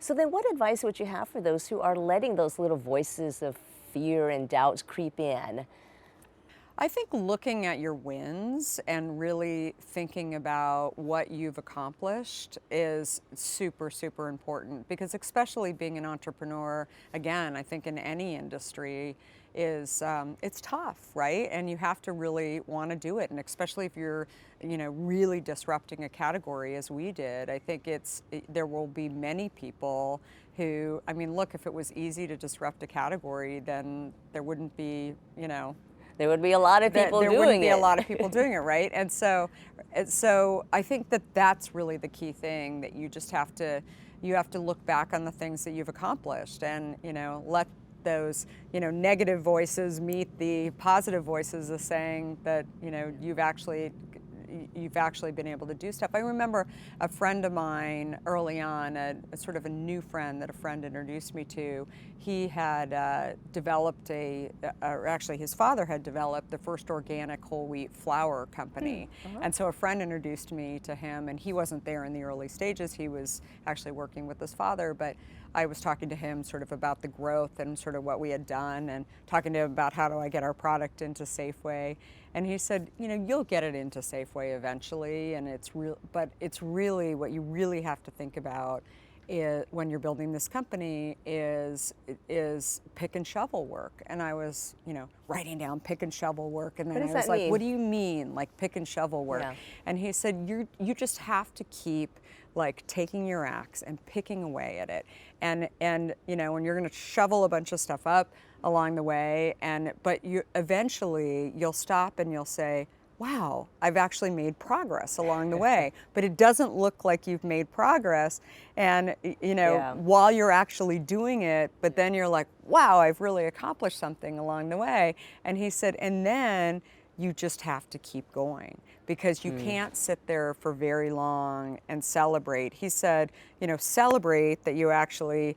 So then what advice would you have for those who are letting those little voices of fear and doubts creep in? I think looking at your wins and really thinking about what you've accomplished is super, super important because, especially being an entrepreneur, again, I think in any industry, is it's tough, right? And you have to really want to do it, and especially if you're, really disrupting a category as we did. I think there will be many people who, I mean, look, if it was easy to disrupt a category, then there wouldn't be, There would be a lot of that people there wouldn't doing be a it. lot of people doing it, right? And so I think that that's really the key thing, that you have to look back on the things that you've accomplished, and let those negative voices meet the positive voices of saying that you've actually been able to do stuff. I remember a friend of mine early on, a sort of a new friend that a friend introduced me to. He had developed or actually his father had developed the first organic whole wheat flour company. And so a friend introduced me to him, and he wasn't there in the early stages. He was actually working with his father, but I was talking to him sort of about the growth and sort of what we had done, and talking to him about how do I get our product into Safeway. And he said, you'll get it into Safeway eventually, and but it's really what you really have to think about when you're building this company is pick and shovel work. And I was, writing down pick and shovel work, and What then does I was that like, mean? what do you mean, like pick and shovel work? Yeah. And he said, you just have to keep like taking your axe and picking away at it, and when you're going to shovel a bunch of stuff up along the way, but you eventually you'll stop and you'll say, wow, I've actually made progress along the way. But it doesn't look like you've made progress, and Yeah. while you're actually doing it, but then you're like, wow, I've really accomplished something along the way. And he said, and then you just have to keep going, because you can't sit there for very long and celebrate. He said, celebrate that you actually,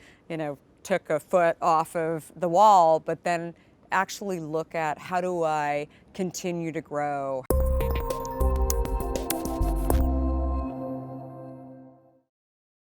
took a foot off of the wall, but then actually look at, how do I continue to grow?